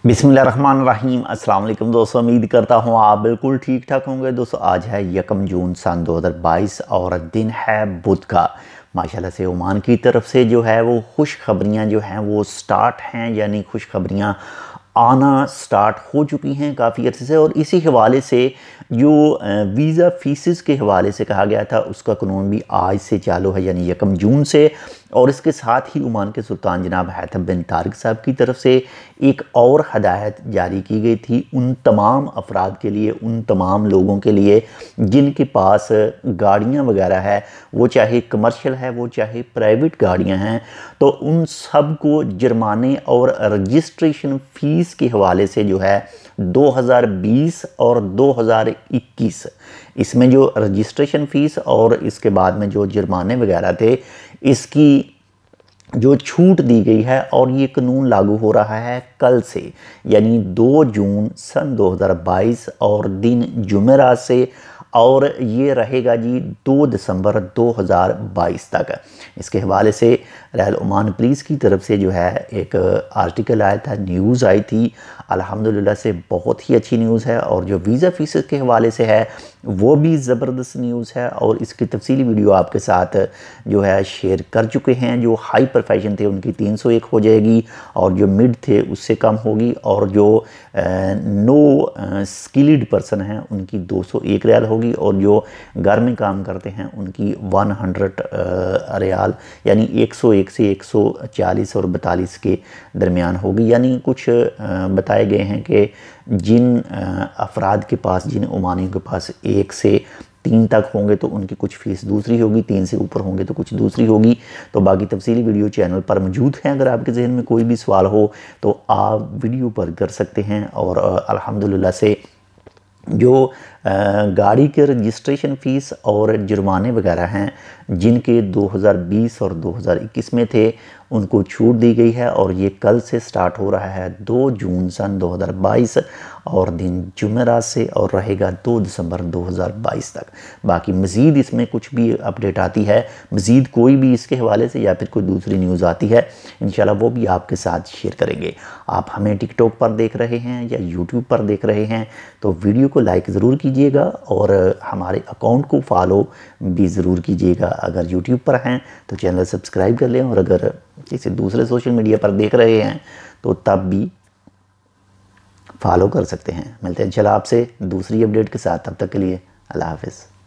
बिस्मिल्लाहिर्रहमानिर्रहीम। अस्सलाम वालेकुम दोस्तों, उम्मीद करता हूँ आप बिल्कुल ठीक ठाक होंगे। दोस्तों आज है 1 जून सन 2022 और दिन है बुध का। माशाल्लाह से ओमान की तरफ से जो है वो खुशखबरियाँ जो हैं वो स्टार्ट हैं, यानी खुशखबरियाँ आना स्टार्ट हो चुकी हैं काफ़ी अर्से से। और इसी हवाले से जो वीज़ा फ़ीसेस के हवाले से कहा गया था उसका कानून भी आज से चालू है, यानी 1 जून से। और इसके साथ ही ओमान के सुल्तान जनाब हैथम बिन तारिक साहब की तरफ से एक और हदायत जारी की गई थी उन तमाम अफराद के लिए, उन तमाम लोगों के लिए जिनके पास गाड़ियाँ वगैरह है, वो चाहे कमर्शियल है वो चाहे प्राइवेट गाड़ियाँ हैं, तो उन सब को जुर्माने और रजिस्ट्रेशन फ़ीस के हवाले से जो है 2020 और 2021 इसमें जो रजिस्ट्रेशन फ़ीस और इसके बाद में जो जुर्माने वगैरह थे इसकी जो छूट दी गई है। और ये कानून लागू हो रहा है कल से, यानी 2 जून सन 2022 और दिन जुमेरात से, और ये रहेगा जी 2 दिसंबर 2022 तक। इसके हवाले से रॉयल ओमान पुलिस की तरफ से जो है एक आर्टिकल आया था, न्यूज़ आई थी। अल्हम्दुलिल्लाह से बहुत ही अच्छी न्यूज़ है। और जो वीज़ा फ़ीस के हवाले से है वो भी ज़बरदस्त न्यूज़ है, और इसकी तफसीली वीडियो आपके साथ जो है शेयर कर चुके हैं। जो हाई प्रोफेशन थे उनकी 301 हो जाएगी, और जो मिड थे उससे कम होगी, और जो नो स्किल्ड पर्सन हैं उनकी 201 रियाल होगी, और जो घर में काम करते हैं उनकी 100 रियाल यानी 101 से 140 और 42 के दरमियान होगी। यानी कुछ बताए गए हैं कि जिन अफराद के पास, जिन ओमानियों के पास 1 से 3 तक होंगे तो उनकी कुछ फ़ीस दूसरी होगी, 3 से ऊपर होंगे तो कुछ दूसरी होगी। तो बाकी तफसीली वीडियो चैनल पर मौजूद हैं। अगर आपके जहन में कोई भी सवाल हो तो आप वीडियो पर कर सकते हैं। और अल्हम्दुलिल्लाह से जो गाड़ी के रजिस्ट्रेशन फ़ीस और जुर्माने वगैरह हैं जिनके 2020 और 2021 में थे उनको छूट दी गई है, और ये कल से स्टार्ट हो रहा है 2 जून सन 2022 और दिन जुमेरात से, और रहेगा 2 दिसंबर 2022 तक। बाकी मज़ीद इसमें कुछ भी अपडेट आती है, मज़ीद कोई भी इसके हवाले से या फिर कोई दूसरी न्यूज़ आती है, इंशाल्लाह वो भी आपके साथ शेयर करेंगे। आप हमें टिकटॉक पर देख रहे हैं या यूट्यूब पर देख रहे हैं तो वीडियो को लाइक ज़रूर कीजिएगा, और हमारे अकाउंट को फॉलो भी ज़रूर कीजिएगा। अगर यूट्यूब पर हैं तो चैनल सब्सक्राइब कर लें, और अगर किसी दूसरे सोशल मीडिया पर देख रहे हैं तो तब भी फॉलो कर सकते हैं। मिलते हैं इंशाल्लाह आपसे दूसरी अपडेट के साथ, तब तक के लिए अल्लाह हाफ़िज़।